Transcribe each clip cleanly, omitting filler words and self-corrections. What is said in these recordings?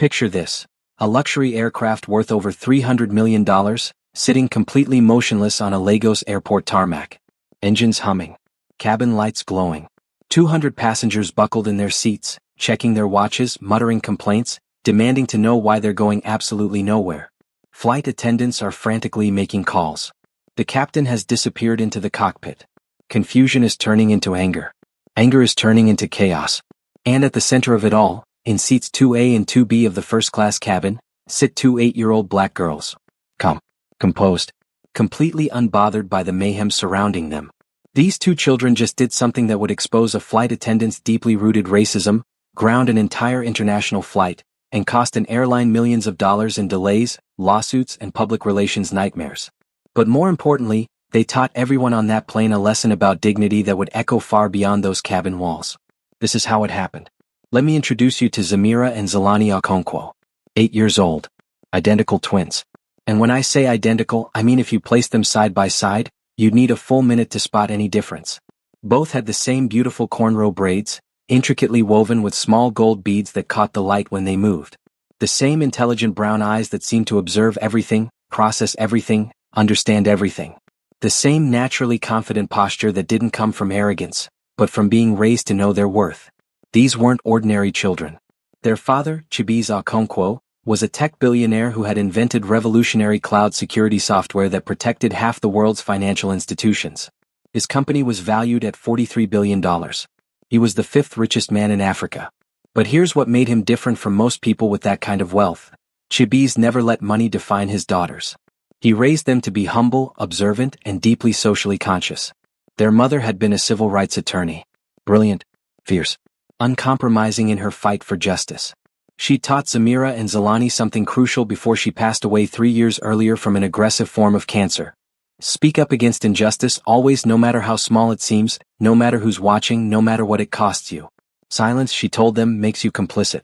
Picture this. A luxury aircraft worth over $300 million, sitting completely motionless on a Lagos airport tarmac. Engines humming. Cabin lights glowing. 200 passengers buckled in their seats, checking their watches, muttering complaints, demanding to know why they're going absolutely nowhere. Flight attendants are frantically making calls. The captain has disappeared into the cockpit. Confusion is turning into anger. Anger is turning into chaos. And at the center of it all, in seats 2A and 2B of the first-class cabin, sit two 8-year-old black girls. Composed. Completely unbothered by the mayhem surrounding them. These two children just did something that would expose a flight attendant's deeply rooted racism, ground an entire international flight, and cost an airline millions of dollars in delays, lawsuits, and public relations nightmares. But more importantly, they taught everyone on that plane a lesson about dignity that would echo far beyond those cabin walls. This is how it happened. Let me introduce you to Zamira and Zelani Okonkwo. 8 years old. Identical twins. And when I say identical, I mean if you place them side by side, you'd need a full minute to spot any difference. Both had the same beautiful cornrow braids, intricately woven with small gold beads that caught the light when they moved. The same intelligent brown eyes that seemed to observe everything, process everything, understand everything. The same naturally confident posture that didn't come from arrogance, but from being raised to know their worth. These weren't ordinary children. Their father, Chibiz Okonkwo, was a tech billionaire who had invented revolutionary cloud security software that protected half the world's financial institutions. His company was valued at $43 billion. He was the fifth richest man in Africa. But here's what made him different from most people with that kind of wealth. Chibiz never let money define his daughters. He raised them to be humble, observant, and deeply socially conscious. Their mother had been a civil rights attorney. Brilliant, fierce, uncompromising in her fight for justice. She taught Zamira and Zelani something crucial before she passed away 3 years earlier from an aggressive form of cancer. Speak up against injustice always, no matter how small it seems, no matter who's watching, no matter what it costs you. Silence, she told them, makes you complicit.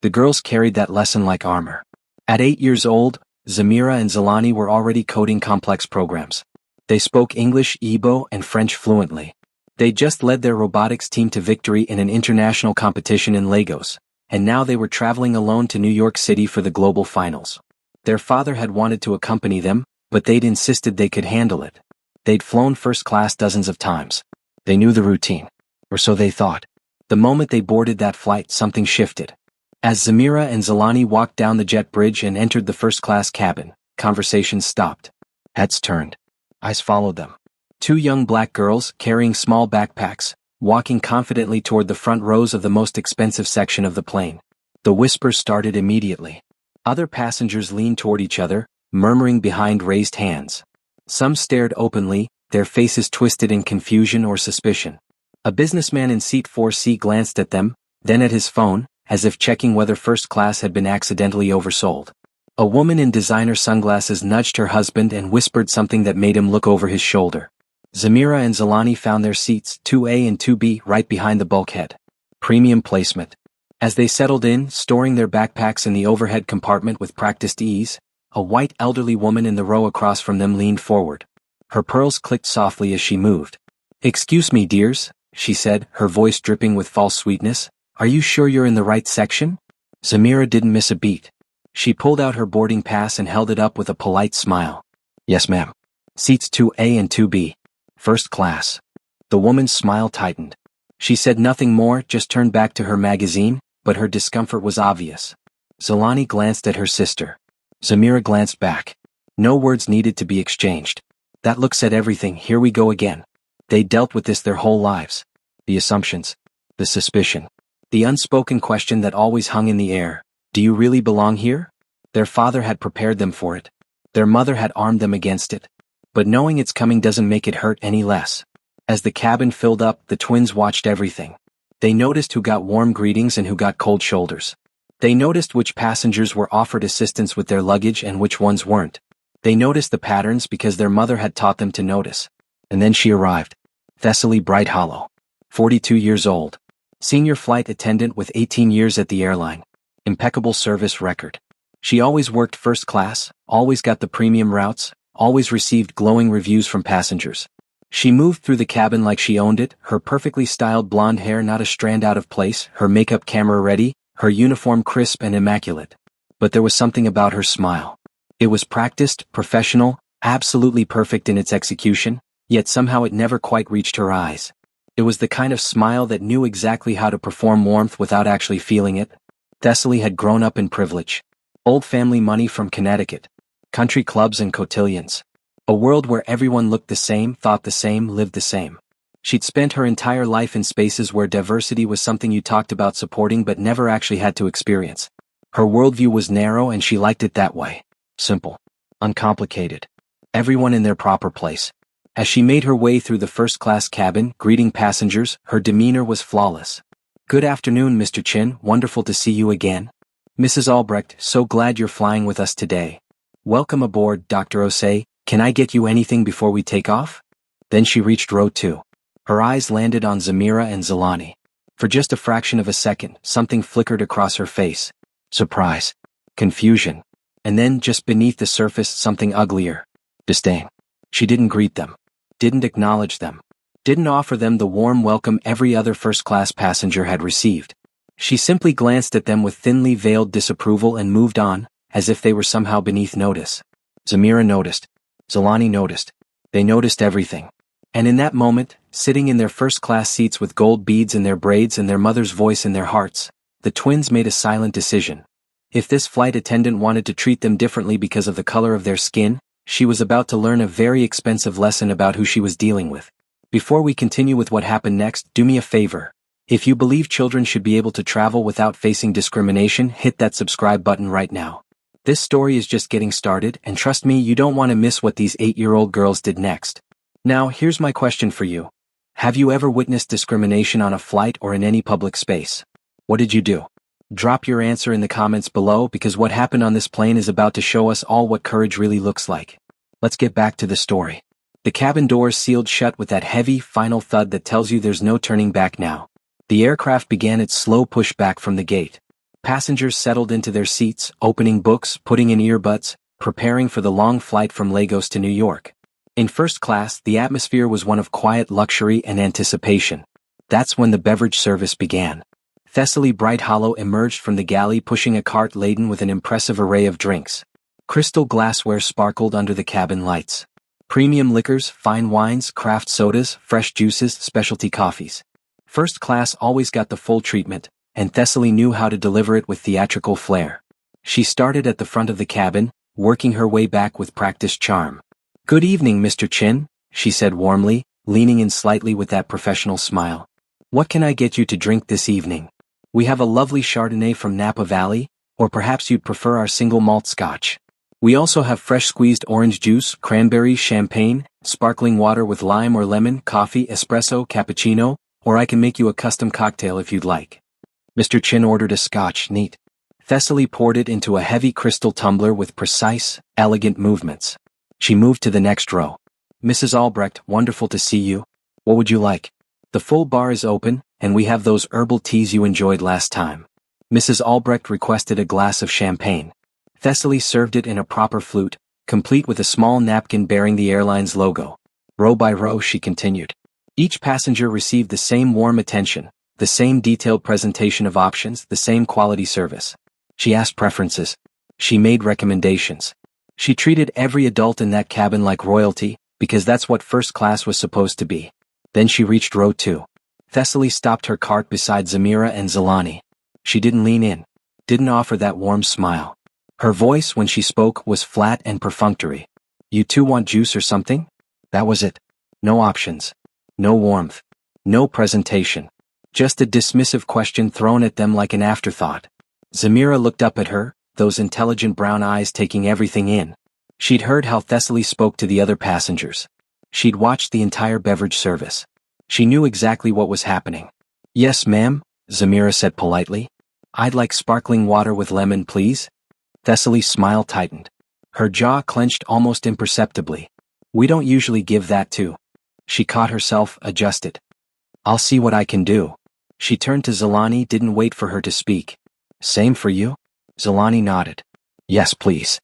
The girls carried that lesson like armor. At 8 years old, Zamira and Zelani were already coding complex programs. They spoke English, Igbo, and French fluently. They just led their robotics team to victory in an international competition in Lagos, and now they were traveling alone to New York City for the global finals. Their father had wanted to accompany them, but they'd insisted they could handle it. They'd flown first class dozens of times. They knew the routine. Or so they thought. The moment they boarded that flight, something shifted. As Zamira and Zelani walked down the jet bridge and entered the first-class cabin, conversations stopped. Heads turned. Eyes followed them. Two young black girls, carrying small backpacks, walking confidently toward the front rows of the most expensive section of the plane. The whispers started immediately. Other passengers leaned toward each other, murmuring behind raised hands. Some stared openly, their faces twisted in confusion or suspicion. A businessman in seat 4C glanced at them, then at his phone, as if checking whether first class had been accidentally oversold. A woman in designer sunglasses nudged her husband and whispered something that made him look over his shoulder. Zamira and Zelani found their seats, 2A and 2B, right behind the bulkhead. Premium placement. As they settled in, storing their backpacks in the overhead compartment with practiced ease, a white elderly woman in the row across from them leaned forward. Her pearls clicked softly as she moved. "Excuse me, dears," she said, her voice dripping with false sweetness. "Are you sure you're in the right section?" Zamira didn't miss a beat. She pulled out her boarding pass and held it up with a polite smile. "Yes, ma'am. Seats 2A and 2B. First class." The woman's smile tightened. She said nothing more, just turned back to her magazine, but her discomfort was obvious. Zelani glanced at her sister. Zamira glanced back. No words needed to be exchanged. That look said everything. Here we go again. They dealt with this their whole lives. The assumptions. The suspicion. The unspoken question that always hung in the air. Do you really belong here? Their father had prepared them for it. Their mother had armed them against it. But knowing it's coming doesn't make it hurt any less. As the cabin filled up, the twins watched everything. They noticed who got warm greetings and who got cold shoulders. They noticed which passengers were offered assistance with their luggage and which ones weren't. They noticed the patterns because their mother had taught them to notice. And then she arrived. Thessaly Brighthollow. 42 years old. Senior flight attendant with 18 years at the airline. Impeccable service record. She always worked first class, always got the premium routes, always received glowing reviews from passengers. She moved through the cabin like she owned it, her perfectly styled blonde hair not a strand out of place, her makeup camera ready, her uniform crisp and immaculate. but there was something about her smile. It was practiced, professional, absolutely perfect in its execution, yet somehow it never quite reached her eyes. It was the kind of smile that knew exactly how to perform warmth without actually feeling it. Thessaly had grown up in privilege. Old family money from Connecticut. Country clubs and cotillions. A world where everyone looked the same, thought the same, lived the same. She'd spent her entire life in spaces where diversity was something you talked about supporting but never actually had to experience. Her worldview was narrow and she liked it that way. Simple. Uncomplicated. Everyone in their proper place. As she made her way through the first-class cabin, greeting passengers, her demeanor was flawless. "Good afternoon, Mr. Chin, wonderful to see you again. Mrs. Albrecht, so glad you're flying with us today. Welcome aboard, Dr. Osei, can I get you anything before we take off?" Then she reached row 2. Her eyes landed on Zamira and Zelani. For just a fraction of a second, something flickered across her face. Surprise. Confusion. And then, just beneath the surface, something uglier. Disdain. She didn't greet them. Didn't acknowledge them. Didn't offer them the warm welcome every other first-class passenger had received. She simply glanced at them with thinly veiled disapproval and moved on, as if they were somehow beneath notice. Zamira noticed. Zelani noticed. They noticed everything. And in that moment, sitting in their first-class seats with gold beads in their braids and their mother's voice in their hearts, the twins made a silent decision. If this flight attendant wanted to treat them differently because of the color of their skin, she was about to learn a very expensive lesson about who she was dealing with. Before we continue with what happened next, do me a favor. If you believe children should be able to travel without facing discrimination, hit that subscribe button right now. This story is just getting started, and trust me, you don't want to miss what these 8-year-old girls did next. Now, here's my question for you. Have you ever witnessed discrimination on a flight or in any public space? What did you do? Drop your answer in the comments below because what happened on this plane is about to show us all what courage really looks like. Let's get back to the story. The cabin doors sealed shut with that heavy, final thud that tells you there's no turning back now. The aircraft began its slow push back from the gate. Passengers settled into their seats, opening books, putting in earbuds, preparing for the long flight from Lagos to New York. In first class, the atmosphere was one of quiet luxury and anticipation. That's when the beverage service began. Thessaly Bright Hollow emerged from the galley pushing a cart laden with an impressive array of drinks. Crystal glassware sparkled under the cabin lights. Premium liquors, fine wines, craft sodas, fresh juices, specialty coffees. First class always got the full treatment, and Thessaly knew how to deliver it with theatrical flair. She started at the front of the cabin, working her way back with practiced charm. "Good evening, Mr. Chin," she said warmly, leaning in slightly with that professional smile. "What can I get you to drink this evening? We have a lovely Chardonnay from Napa Valley, or perhaps you'd prefer our single malt scotch. We also have fresh squeezed orange juice, cranberry, champagne, sparkling water with lime or lemon, coffee, espresso, cappuccino, or I can make you a custom cocktail if you'd like." Mr. Chin ordered a scotch, neat. Thessaly poured it into a heavy crystal tumbler with precise, elegant movements. She moved to the next row. "Mrs. Albrecht, wonderful to see you. What would you like? The full bar is open, and we have those herbal teas you enjoyed last time." Mrs. Albrecht requested a glass of champagne. Thessaly served it in a proper flute, complete with a small napkin bearing the airline's logo. Row by row she continued. Each passenger received the same warm attention, the same detailed presentation of options, the same quality service. She asked preferences. She made recommendations. She treated every adult in that cabin like royalty, because that's what first class was supposed to be. Then she reached row 2. Thessaly stopped her cart beside Zamira and Zelani. She didn't lean in. Didn't offer that warm smile. Her voice, when she spoke, was flat and perfunctory. "You two want juice or something?" That was it. No options. No warmth. No presentation. Just a dismissive question thrown at them like an afterthought. Zamira looked up at her, those intelligent brown eyes taking everything in. She'd heard how Thessaly spoke to the other passengers. She'd watched the entire beverage service. She knew exactly what was happening. "Yes, ma'am," Zamira said politely. "I'd like sparkling water with lemon, please." Thessaly's smile tightened. Her jaw clenched almost imperceptibly. "We don't usually give that to." She caught herself, adjusted. "I'll see what I can do." She turned to Zelani, didn't wait for her to speak. "Same for you?" Zelani nodded. "Yes, please."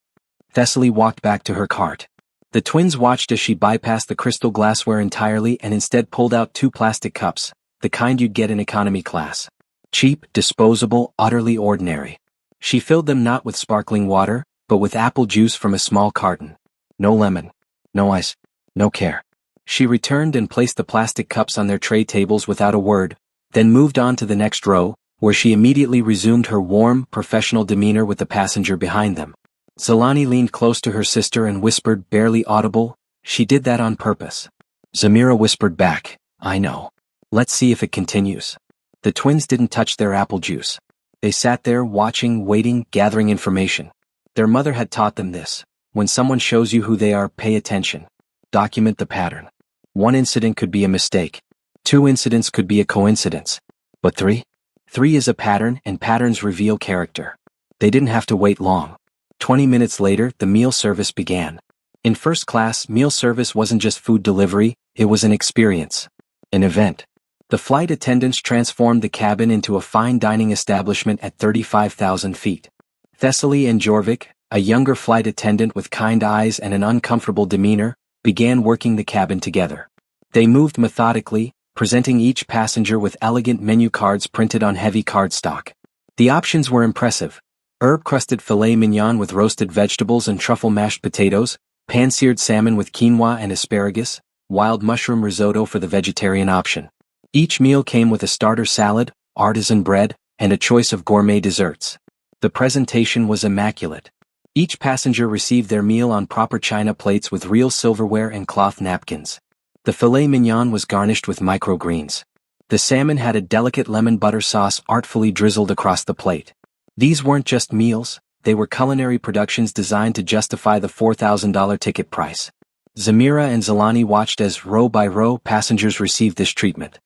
Thessaly walked back to her cart. The twins watched as she bypassed the crystal glassware entirely and instead pulled out 2 plastic cups, the kind you'd get in economy class. Cheap, disposable, utterly ordinary. She filled them not with sparkling water, but with apple juice from a small carton. No lemon. No ice. No care. She returned and placed the plastic cups on their tray tables without a word, then moved on to the next row, where she immediately resumed her warm, professional demeanor with the passenger behind them. Zalani leaned close to her sister and whispered, barely audible, "She did that on purpose." Zamira whispered back, "I know. Let's see if it continues." The twins didn't touch their apple juice. They sat there watching, waiting, gathering information. Their mother had taught them this. When someone shows you who they are, pay attention. Document the pattern. One incident could be a mistake. 2 incidents could be a coincidence. But 3? 3 is a pattern, and patterns reveal character. They didn't have to wait long. 20 minutes later, the meal service began. In first class, meal service wasn't just food delivery, it was an experience. An event. The flight attendants transformed the cabin into a fine dining establishment at 35,000 feet. Thessaly and Jorvik, a younger flight attendant with kind eyes and an uncomfortable demeanor, began working the cabin together. They moved methodically, presenting each passenger with elegant menu cards printed on heavy cardstock. The options were impressive. Herb-crusted filet mignon with roasted vegetables and truffle mashed potatoes, pan-seared salmon with quinoa and asparagus, wild mushroom risotto for the vegetarian option. Each meal came with a starter salad, artisan bread, and a choice of gourmet desserts. The presentation was immaculate. Each passenger received their meal on proper china plates with real silverware and cloth napkins. The filet mignon was garnished with microgreens. The salmon had a delicate lemon butter sauce artfully drizzled across the plate. These weren't just meals, they were culinary productions designed to justify the $4,000 ticket price. Zamira and Zalani watched as, row by row, passengers received this treatment.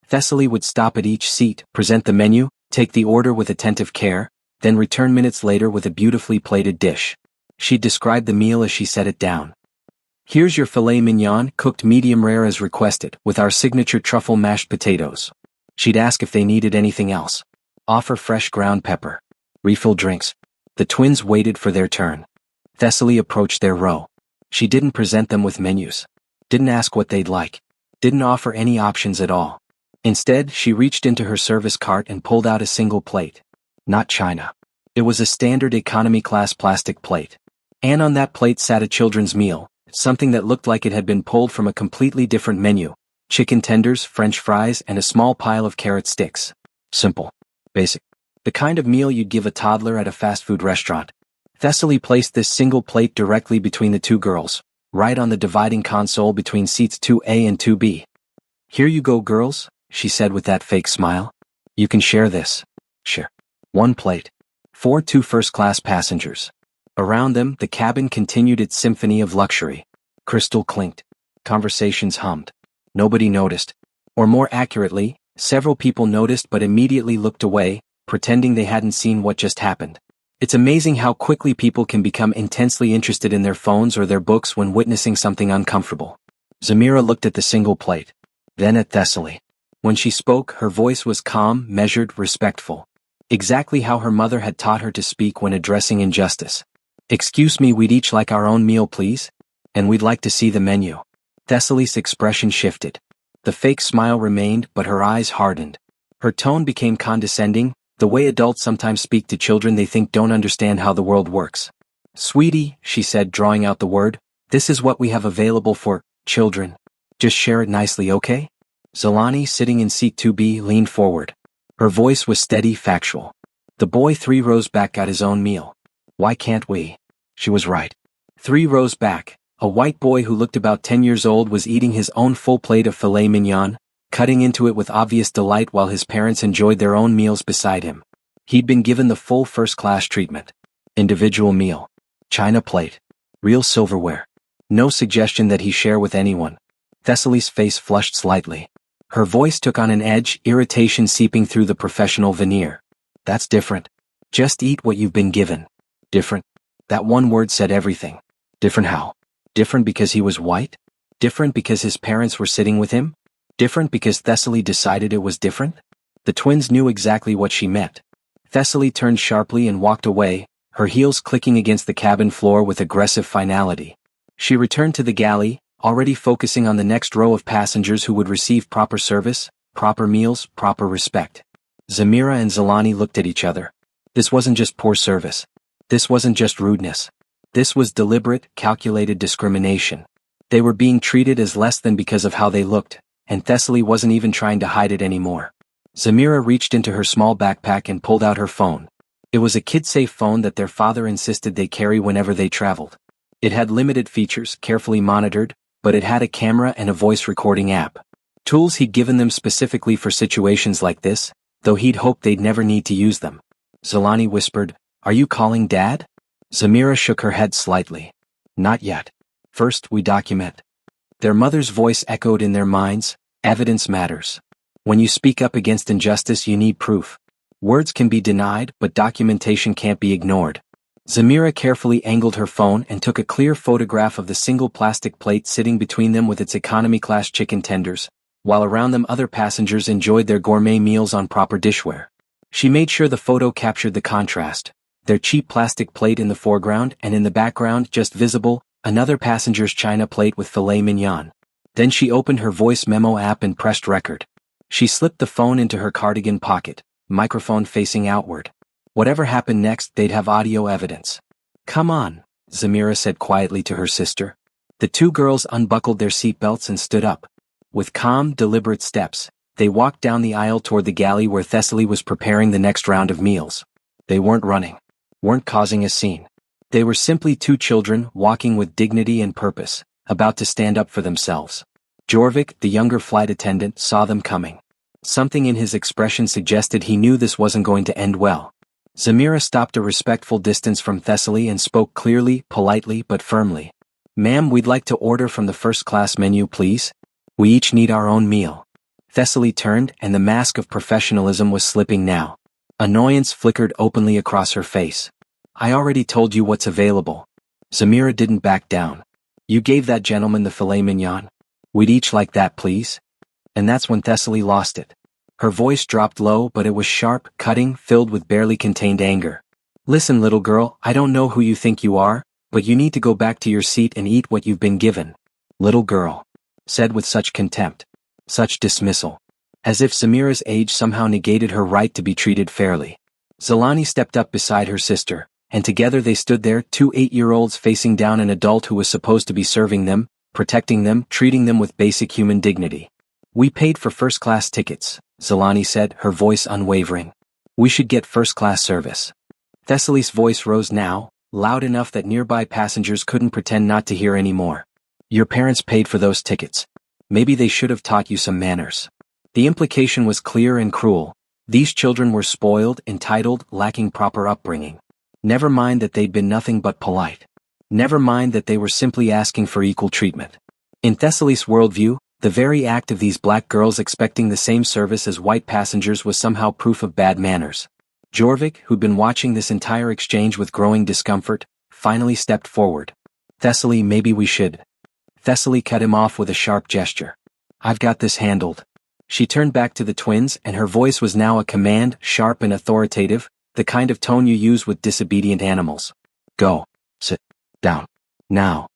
Thessaly would stop at each seat, present the menu, take the order with attentive care, then return minutes later with a beautifully plated dish. She'd describe the meal as she set it down. "Here's your filet mignon, cooked medium rare as requested, with our signature truffle mashed potatoes." She'd ask if they needed anything else. "Offer fresh ground pepper. Refill drinks." The twins waited for their turn. Thessaly approached their row. She didn't present them with menus. Didn't ask what they'd like. Didn't offer any options at all. Instead, she reached into her service cart and pulled out a single plate. Not china. It was a standard economy class plastic plate. And on that plate sat a children's meal, something that looked like it had been pulled from a completely different menu. Chicken tenders, French fries, and a small pile of carrot sticks. Simple. Basic. The kind of meal you'd give a toddler at a fast food restaurant. Thessaly placed this single plate directly between the two girls, right on the dividing console between seats 2A and 2B. "Here you go, girls," she said with that fake smile. "You can share this." Share. 1 plate. 2 first-class passengers. Around them, the cabin continued its symphony of luxury. Crystal clinked. Conversations hummed. Nobody noticed. Or more accurately, several people noticed but immediately looked away, pretending they hadn't seen what just happened. It's amazing how quickly people can become intensely interested in their phones or their books when witnessing something uncomfortable. Zamira looked at the single plate. Then at Thessaly. When she spoke, her voice was calm, measured, respectful. Exactly how her mother had taught her to speak when addressing injustice. "Excuse me, we'd each like our own meal, please? And we'd like to see the menu." Thessaly's expression shifted. The fake smile remained, but her eyes hardened. Her tone became condescending, the way adults sometimes speak to children they think don't understand how the world works. "Sweetie," she said, drawing out the word, "this is what we have available for children. Just share it nicely, okay?" Zalani, sitting in seat 2B, leaned forward. Her voice was steady, factual. "The boy 3 rows back got his own meal. Why can't we?" She was right. 3 rows back, a white boy who looked about 10 years old was eating his own full plate of filet mignon, cutting into it with obvious delight while his parents enjoyed their own meals beside him. He'd been given the full first-class treatment. Individual meal. China plate. Real silverware. No suggestion that he share with anyone. Thessaly's face flushed slightly. Her voice took on an edge, irritation seeping through the professional veneer. "That's different. Just eat what you've been given." Different? That one word said everything. Different how? Different because he was white? Different because his parents were sitting with him? Different because Thessaly decided it was different? The twins knew exactly what she meant. Thessaly turned sharply and walked away, her heels clicking against the cabin floor with aggressive finality. She returned to the galley, already focusing on the next row of passengers who would receive proper service, proper meals, proper respect. Zamira and Zalani looked at each other. This wasn't just poor service. This wasn't just rudeness. This was deliberate, calculated discrimination. They were being treated as less than because of how they looked, and Thessaly wasn't even trying to hide it anymore. Zamira reached into her small backpack and pulled out her phone. It was a kid-safe phone that their father insisted they carry whenever they traveled. It had limited features, carefully monitored, but it had a camera and a voice recording app. Tools he'd given them specifically for situations like this, though he'd hoped they'd never need to use them. Zalani whispered, "Are you calling Dad?" Zamira shook her head slightly. "Not yet. First, we document." Their mother's voice echoed in their minds, "Evidence matters. When you speak up against injustice, you need proof. Words can be denied, but documentation can't be ignored." Zamira carefully angled her phone and took a clear photograph of the single plastic plate sitting between them with its economy-class chicken tenders, while around them other passengers enjoyed their gourmet meals on proper dishware. She made sure the photo captured the contrast, their cheap plastic plate in the foreground and in the background just visible, another passenger's china plate with filet mignon. Then she opened her voice memo app and pressed record. She slipped the phone into her cardigan pocket, microphone facing outward. Whatever happened next, they'd have audio evidence. "Come on," Zamira said quietly to her sister. The two girls unbuckled their seatbelts and stood up. With calm, deliberate steps, they walked down the aisle toward the galley where Thessaly was preparing the next round of meals. They weren't running, weren't causing a scene. They were simply two children walking with dignity and purpose, about to stand up for themselves. Jorvik, the younger flight attendant, saw them coming. Something in his expression suggested he knew this wasn't going to end well. Zamira stopped a respectful distance from Thessaly and spoke clearly, politely, but firmly. "Ma'am, we'd like to order from the first-class menu, please. We each need our own meal." Thessaly turned, and the mask of professionalism was slipping now. Annoyance flickered openly across her face. "I already told you what's available." Zamira didn't back down. "You gave that gentleman the filet mignon. We'd each like that, please." And that's when Thessaly lost it. Her voice dropped low, but it was sharp, cutting, filled with barely contained anger. "Listen, little girl, I don't know who you think you are, but you need to go back to your seat and eat what you've been given." "Little girl," said with such contempt, such dismissal, as if Zamira's age somehow negated her right to be treated fairly. Zalani stepped up beside her sister, and together they stood there, two 8-year-olds facing down an adult who was supposed to be serving them, protecting them, treating them with basic human dignity. "We paid for first-class tickets," Zalani said, her voice unwavering. "We should get first-class service." Thessaly's voice rose now, loud enough that nearby passengers couldn't pretend not to hear anymore. "Your parents paid for those tickets. Maybe they should have taught you some manners." The implication was clear and cruel. These children were spoiled, entitled, lacking proper upbringing. Never mind that they'd been nothing but polite. Never mind that they were simply asking for equal treatment. In Thessaly's worldview, the very act of these black girls expecting the same service as white passengers was somehow proof of bad manners. Jorvik, who'd been watching this entire exchange with growing discomfort, finally stepped forward. "Thessaly, maybe we should." Thessaly cut him off with a sharp gesture. "I've got this handled." She turned back to the twins, and her voice was now a command, sharp and authoritative, the kind of tone you use with disobedient animals. "Go. Sit down. Now."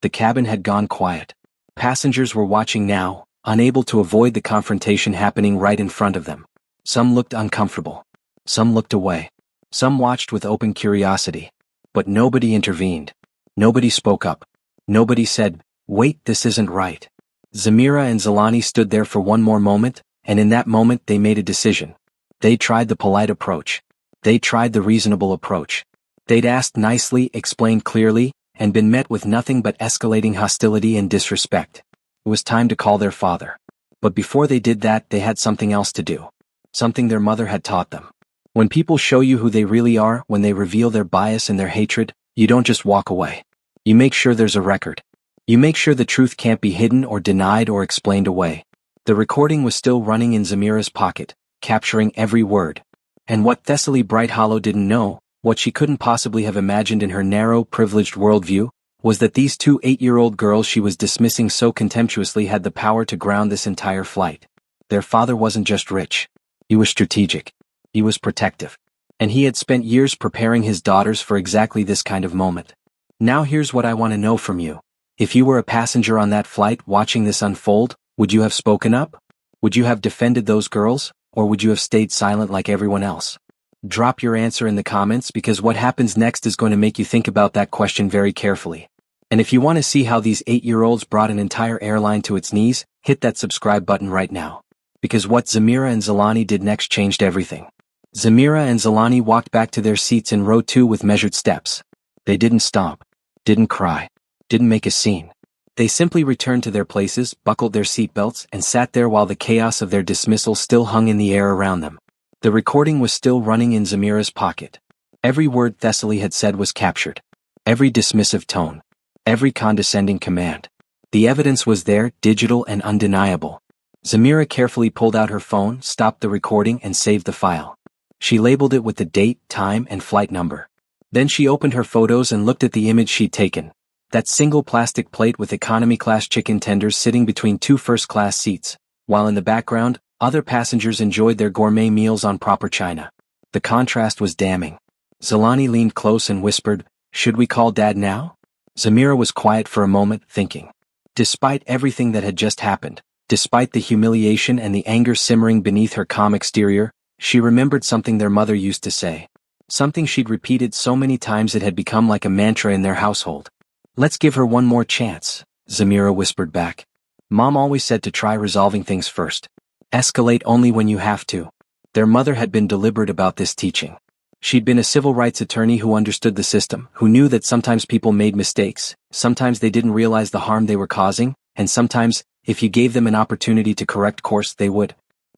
The cabin had gone quiet. Passengers were watching now, unable to avoid the confrontation happening right in front of them. Some looked uncomfortable. Some looked away. Some watched with open curiosity. But nobody intervened. Nobody spoke up. Nobody said, "Wait, this isn't right." Zamira and Zalani stood there for one more moment, and in that moment they made a decision. They tried the polite approach. They tried the reasonable approach. They'd asked nicely, explained clearly, and been met with nothing but escalating hostility and disrespect. It was time to call their father. But before they did that, they had something else to do. Something their mother had taught them. When people show you who they really are, when they reveal their bias and their hatred, you don't just walk away. You make sure there's a record. You make sure the truth can't be hidden or denied or explained away. The recording was still running in Zamira's pocket, capturing every word. And what Thessaly Brighthollow didn't know, what she couldn't possibly have imagined in her narrow, privileged worldview, was that these two 8-year-old girls she was dismissing so contemptuously had the power to ground this entire flight. Their father wasn't just rich. He was strategic. He was protective. And he had spent years preparing his daughters for exactly this kind of moment. Now here's what I want to know from you. If you were a passenger on that flight watching this unfold, would you have spoken up? Would you have defended those girls, or would you have stayed silent like everyone else? Drop your answer in the comments because what happens next is going to make you think about that question very carefully. And if you want to see how these 8-year-olds brought an entire airline to its knees, hit that subscribe button right now. Because what Zamira and Zalani did next changed everything. Zamira and Zalani walked back to their seats in row 2 with measured steps. They didn't stomp, didn't cry, didn't make a scene. They simply returned to their places, buckled their seatbelts, and sat there while the chaos of their dismissal still hung in the air around them. The recording was still running in Zamira's pocket. Every word Thessaly had said was captured. Every dismissive tone. Every condescending command. The evidence was there, digital and undeniable. Zamira carefully pulled out her phone, stopped the recording, and saved the file. She labeled it with the date, time, and flight number. Then she opened her photos and looked at the image she'd taken. That single plastic plate with economy-class chicken tenders sitting between 2 first-class seats, while in the background, other passengers enjoyed their gourmet meals on proper china. The contrast was damning. Zalani leaned close and whispered, "Should we call Dad now?" Zamira was quiet for a moment, thinking. Despite everything that had just happened, despite the humiliation and the anger simmering beneath her calm exterior, she remembered something their mother used to say. Something she'd repeated so many times it had become like a mantra in their household. "Let's give her one more chance," Zamira whispered back. Mom always said to try resolving things first. Escalate only when you have to. Their mother had been deliberate about this teaching. She'd been a civil rights attorney who understood the system, who knew that sometimes people made mistakes, sometimes they didn't realize the harm they were causing, and sometimes, if you gave them an opportunity to correct course, they would.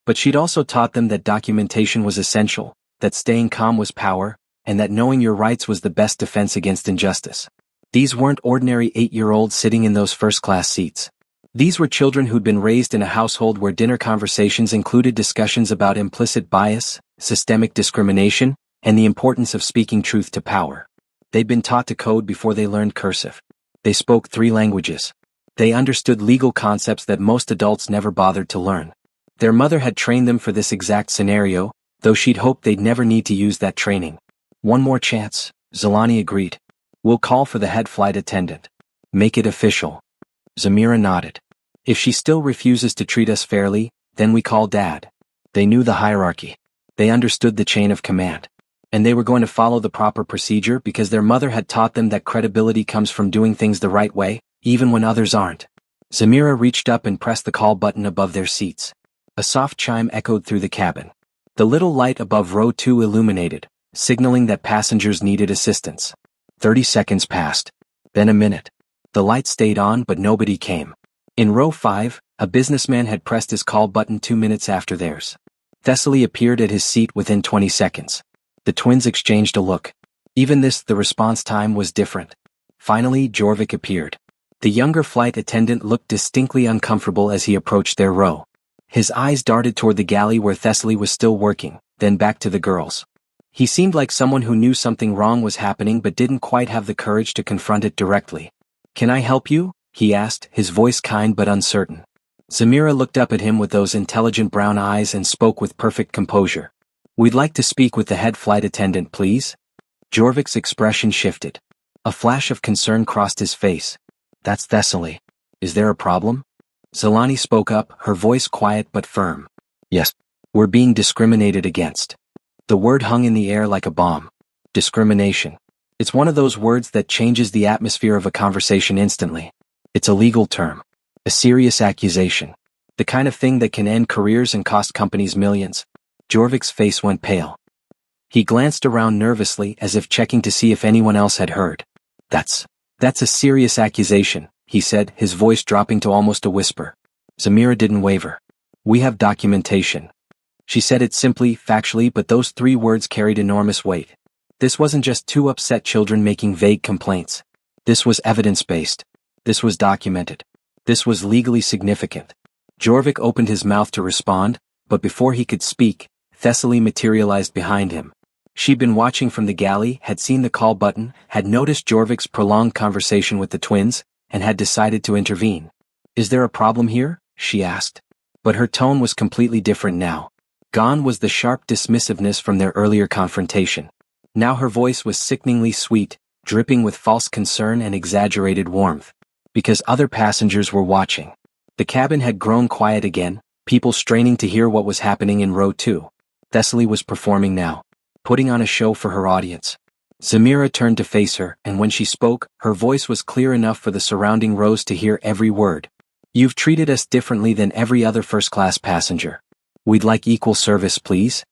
But she'd also taught them that documentation was essential, that staying calm was power, and that knowing your rights was the best defense against injustice. These weren't ordinary 8-year-olds sitting in those first-class seats. These were children who'd been raised in a household where dinner conversations included discussions about implicit bias, systemic discrimination, and the importance of speaking truth to power. They'd been taught to code before they learned cursive. They spoke 3 languages. They understood legal concepts that most adults never bothered to learn. Their mother had trained them for this exact scenario, though she'd hoped they'd never need to use that training. "One more chance," Zalani agreed. "We'll call for the head flight attendant. Make it official." Zamira nodded. "If she still refuses to treat us fairly, then we call Dad." They knew the hierarchy. They understood the chain of command. And they were going to follow the proper procedure because their mother had taught them that credibility comes from doing things the right way, even when others aren't. Zamira reached up and pressed the call button above their seats. A soft chime echoed through the cabin. The little light above row 2 illuminated, signaling that passengers needed assistance. 30 seconds passed. Then a minute. The light stayed on but nobody came. In row 5, a businessman had pressed his call button 2 minutes after theirs. Thessaly appeared at his seat within 20 seconds. The twins exchanged a look. Even this, the response time was different. Finally, Jorvik appeared. The younger flight attendant looked distinctly uncomfortable as he approached their row. His eyes darted toward the galley where Thessaly was still working, then back to the girls. He seemed like someone who knew something wrong was happening but didn't quite have the courage to confront it directly. "Can I help you?" he asked, his voice kind but uncertain. Zamira looked up at him with those intelligent brown eyes and spoke with perfect composure. "We'd like to speak with the head flight attendant, please." Jorvik's expression shifted. A flash of concern crossed his face. "That's Thessaly. Is there a problem?" Zalani spoke up, her voice quiet but firm. "Yes. We're being discriminated against." The word hung in the air like a bomb. Discrimination. It's one of those words that changes the atmosphere of a conversation instantly. It's a legal term. A serious accusation. The kind of thing that can end careers and cost companies millions. Jorvik's face went pale. He glanced around nervously as if checking to see if anyone else had heard. That's a serious accusation," he said, his voice dropping to almost a whisper. Zamira didn't waver. "We have documentation." She said it simply, factually, but those 3 words carried enormous weight. This wasn't just 2 upset children making vague complaints. This was evidence-based. This was documented. This was legally significant. Jorvik opened his mouth to respond, but before he could speak, Thessaly materialized behind him. She'd been watching from the galley, had seen the call button, had noticed Jorvik's prolonged conversation with the twins, and had decided to intervene. "Is there a problem here?" she asked. But her tone was completely different now. Gone was the sharp dismissiveness from their earlier confrontation. Now her voice was sickeningly sweet, dripping with false concern and exaggerated warmth. Because other passengers were watching. The cabin had grown quiet again, people straining to hear what was happening in row 2. Thessaly was performing now. putting on a show for her audience. Zamira turned to face her, and when she spoke, her voice was clear enough for the surrounding rows to hear every word. You've treated us differently than every other first-class passenger. We'd like equal service, please.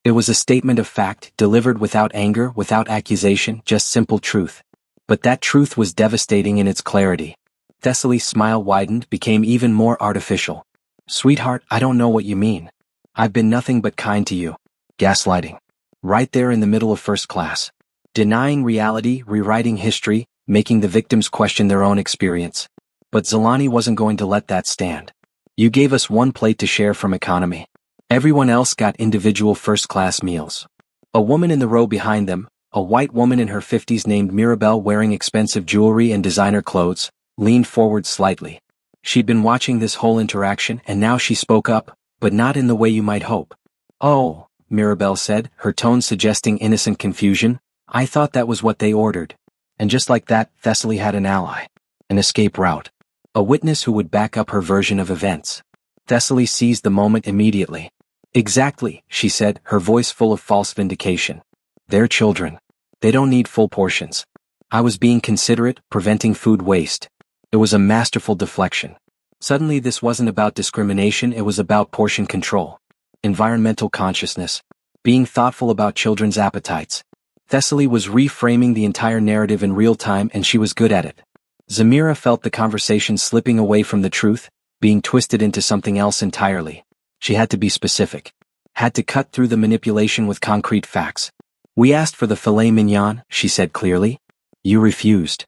It was a statement of fact, delivered without anger, without accusation, just simple truth. But that truth was devastating in its clarity. Thessaly's smile widened, became even more artificial. Sweetheart, I don't know what you mean. I've been nothing but kind to you. Gaslighting. Right there in the middle of first class. Denying reality, rewriting history, making the victims question their own experience. But Zalani wasn't going to let that stand. You gave us one plate to share from economy. Everyone else got individual first-class meals. A woman in the row behind them, a white woman in her 50s named Mirabelle wearing expensive jewelry and designer clothes, leaned forward slightly. She'd been watching this whole interaction and now she spoke up, but not in the way you might hope. Oh, Mirabelle said, her tone suggesting innocent confusion. I thought that was what they ordered. And just like that, Thessaly had an ally. An escape route. A witness who would back up her version of events. Thessaly seized the moment immediately. Exactly, she said, her voice full of false vindication. They're children. They don't need full portions. I was being considerate, preventing food waste. It was a masterful deflection. Suddenly this wasn't about discrimination, it was about portion control. Environmental consciousness. Being thoughtful about children's appetites. Thessaly was reframing the entire narrative in real time and she was good at it. Zamira felt the conversation slipping away from the truth, being twisted into something else entirely. She had to be specific. Had to cut through the manipulation with concrete facts. We asked for the filet mignon, she said clearly. You refused.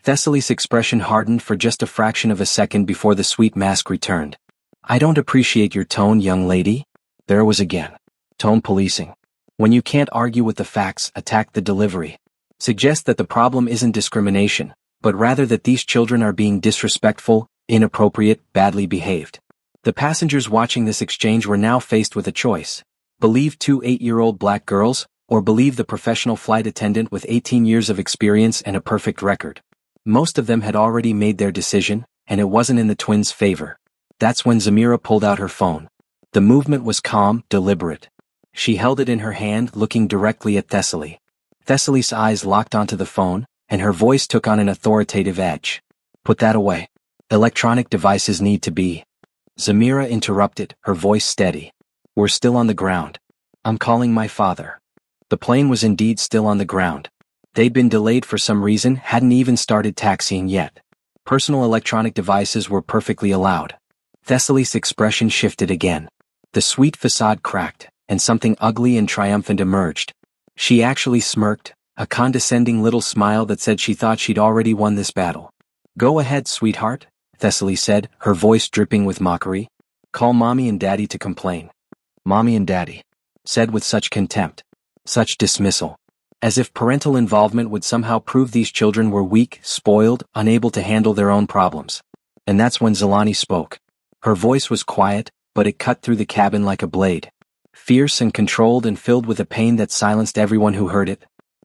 Thessaly's expression hardened for just a fraction of a second before the sweet mask returned. I don't appreciate your tone, young lady. There it was again. Tone policing. When you can't argue with the facts, attack the delivery. Suggest that the problem isn't discrimination, but rather that these children are being disrespectful, inappropriate, badly behaved. The passengers watching this exchange were now faced with a choice. Believe two 8-year-old black girls, or believe the professional flight attendant with 18 years of experience and a perfect record. Most of them had already made their decision, and it wasn't in the twins' favor. That's when Zamira pulled out her phone. The movement was calm, deliberate. She held it in her hand, looking directly at Thessaly. Thessaly's eyes locked onto the phone, and her voice took on an authoritative edge. Put that away. Electronic devices need to be. Zamira interrupted, her voice steady. We're still on the ground. I'm calling my father. The plane was indeed still on the ground. They'd been delayed for some reason, hadn't even started taxiing yet. Personal electronic devices were perfectly allowed. Thessaly's expression shifted again. The sweet facade cracked, and something ugly and triumphant emerged. She actually smirked, a condescending little smile that said she thought she'd already won this battle. Go ahead, sweetheart, Thessaly said, her voice dripping with mockery. Call mommy and daddy to complain. Mommy and daddy. Said with such contempt. Such dismissal. As if parental involvement would somehow prove these children were weak, spoiled, unable to handle their own problems. And that's when Zalani spoke. Her voice was quiet, but it cut through the cabin like a blade. Fierce and controlled and filled with a pain that silenced everyone who heard it.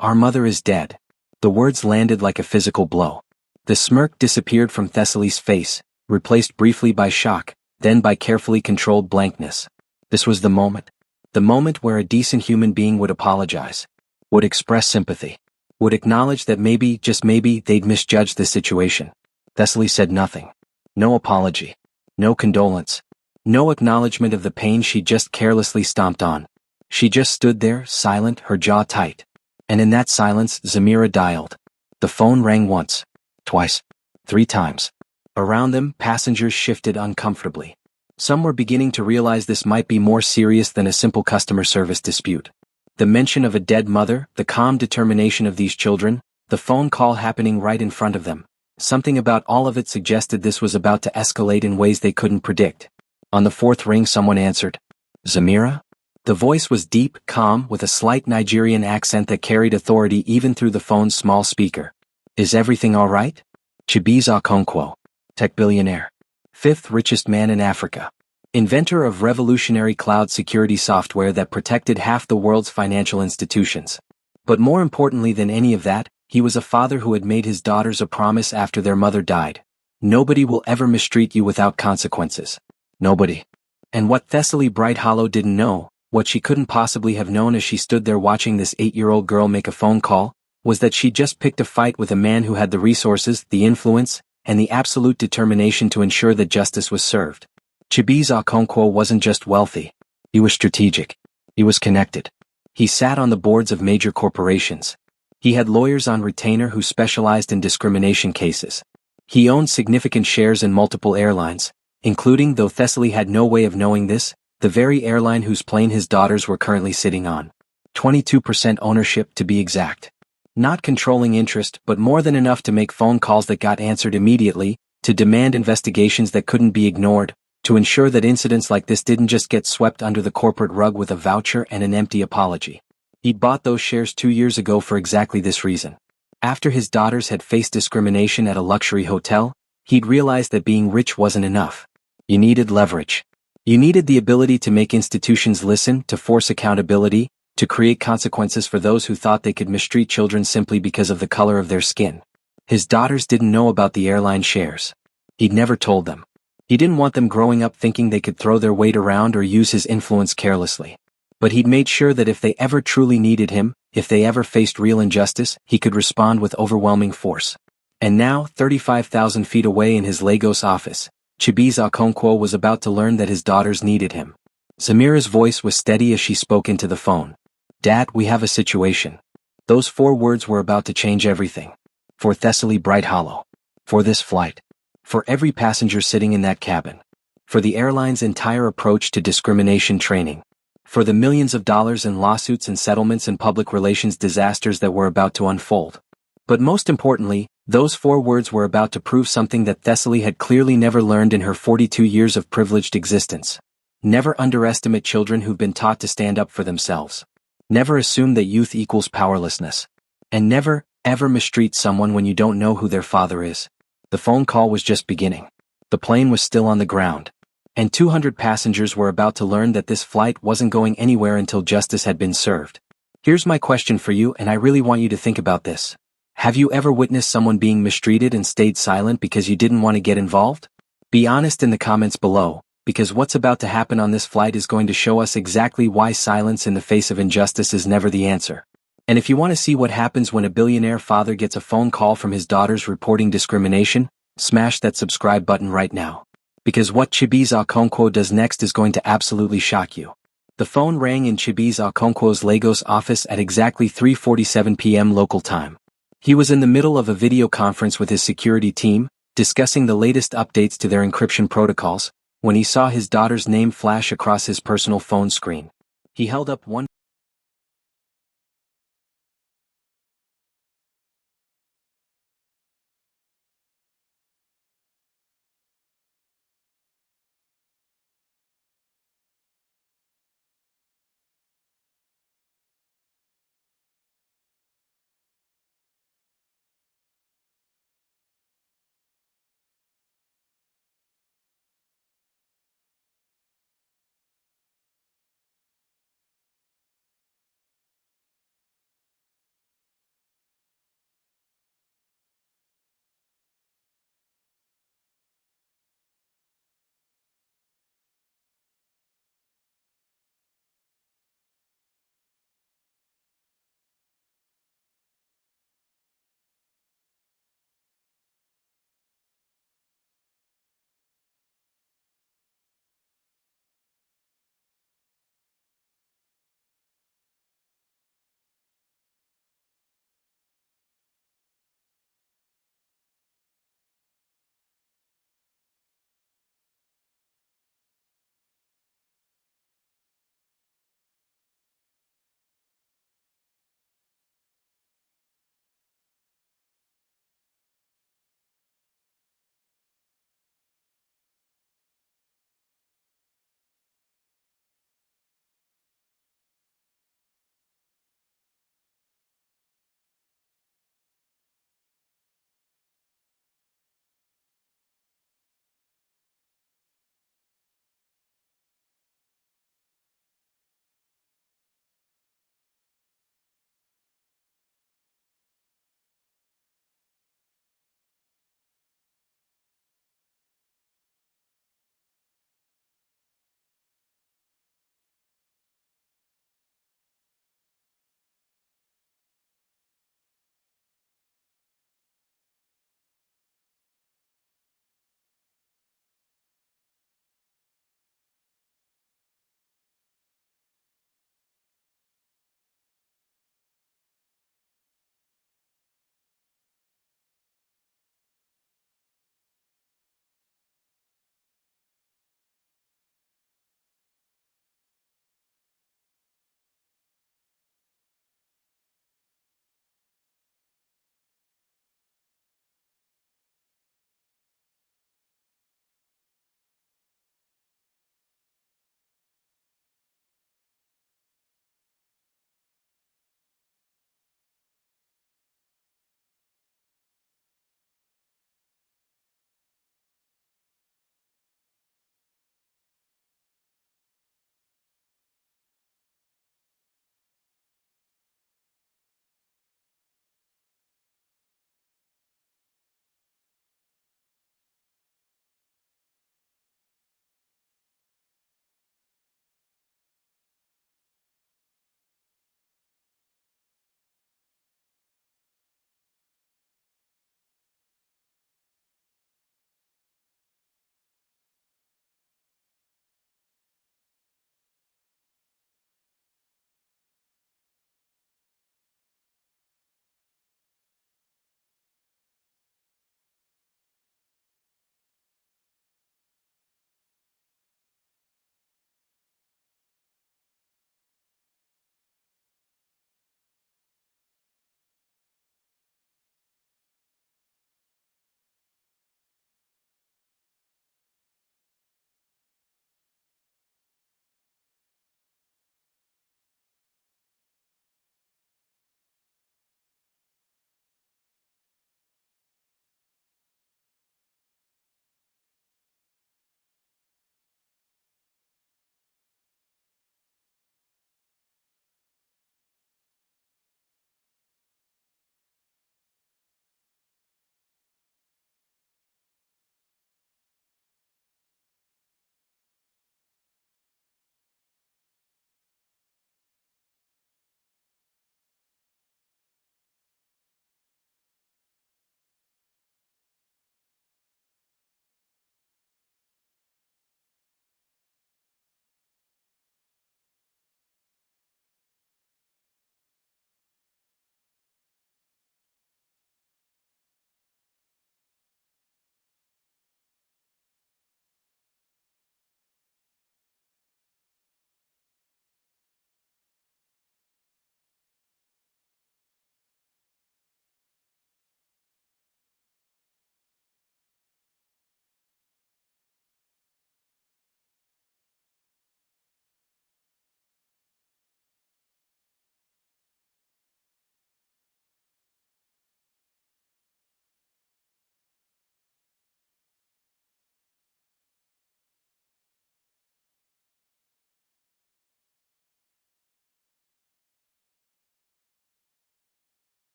Our mother is dead. The words landed like a physical blow. The smirk disappeared from Thessaly's face, replaced briefly by shock, then by carefully controlled blankness. This was the moment. The moment where a decent human being would apologize. Would express sympathy. Would acknowledge that maybe, just maybe, they'd misjudged the situation. Thessaly said nothing. No apology. No condolence. No acknowledgement of the pain she just carelessly stomped on. She just stood there, silent, her jaw tight. And in that silence, Zamira dialed. The phone rang once. Twice. 3 times. Around them, passengers shifted uncomfortably. Some were beginning to realize this might be more serious than a simple customer service dispute. The mention of a dead mother, the calm determination of these children, the phone call happening right in front of them. Something about all of it suggested this was about to escalate in ways they couldn't predict. On the 4th ring, someone answered. Zamira? The voice was deep, calm, with a slight Nigerian accent that carried authority even through the phone's small speaker. Is everything all right? Chibiza Okonkwo. Tech billionaire. 5th richest man in Africa. Inventor of revolutionary cloud security software that protected half the world's financial institutions. But more importantly than any of that, he was a father who had made his daughters a promise after their mother died. Nobody will ever mistreat you without consequences. Nobody. And what Thessaly Bright Hollow didn't know, What she couldn't possibly have known as she stood there watching this 8-year-old girl make a phone call, was that she'd just picked a fight with a man who had the resources, the influence, and the absolute determination to ensure that justice was served. Chibiza Okonkwo wasn't just wealthy. He was strategic. He was connected. He sat on the boards of major corporations. He had lawyers on retainer who specialized in discrimination cases. He owned significant shares in multiple airlines, including, though Thessaly had no way of knowing this, the very airline whose plane his daughters were currently sitting on. 22% ownership to be exact. Not controlling interest, but more than enough to make phone calls that got answered immediately, to demand investigations that couldn't be ignored, to ensure that incidents like this didn't just get swept under the corporate rug with a voucher and an empty apology. He'd bought those shares 2 years ago for exactly this reason. After his daughters had faced discrimination at a luxury hotel, he'd realized that being rich wasn't enough. You needed leverage. You needed the ability to make institutions listen, to force accountability, to create consequences for those who thought they could mistreat children simply because of the color of their skin. His daughters didn't know about the airline shares. He'd never told them. He didn't want them growing up thinking they could throw their weight around or use his influence carelessly. But he'd made sure that if they ever truly needed him, if they ever faced real injustice, he could respond with overwhelming force. And now, 35,000 feet away in his Lagos office, Chibiza Okonkwo was about to learn that his daughters needed him. Samira's voice was steady as she spoke into the phone. "Dad, we have a situation." Those 4 words were about to change everything. For Thessaly Bright Hollow. For this flight. For every passenger sitting in that cabin. For the airline's entire approach to discrimination training. For the millions of dollars in lawsuits and settlements and public relations disasters that were about to unfold. But most importantly, those 4 words were about to prove something that Thessaly had clearly never learned in her 42 years of privileged existence. Never underestimate children who've been taught to stand up for themselves. Never assume that youth equals powerlessness. And never, ever mistreat someone when you don't know who their father is. The phone call was just beginning. The plane was still on the ground. And 200 passengers were about to learn that this flight wasn't going anywhere until justice had been served. Here's my question for you, and I really want you to think about this. Have you ever witnessed someone being mistreated and stayed silent because you didn't want to get involved? Be honest in the comments below, because what's about to happen on this flight is going to show us exactly why silence in the face of injustice is never the answer. And if you want to see what happens when a billionaire father gets a phone call from his daughters reporting discrimination, smash that subscribe button right now. Because what Chibiza Okonkwo does next is going to absolutely shock you. The phone rang in Chibiza Okonkwo's Lagos office at exactly 3:47 p.m. local time. He was in the middle of a video conference with his security team, discussing the latest updates to their encryption protocols, when he saw his daughter's name flash across his personal phone screen. He held up one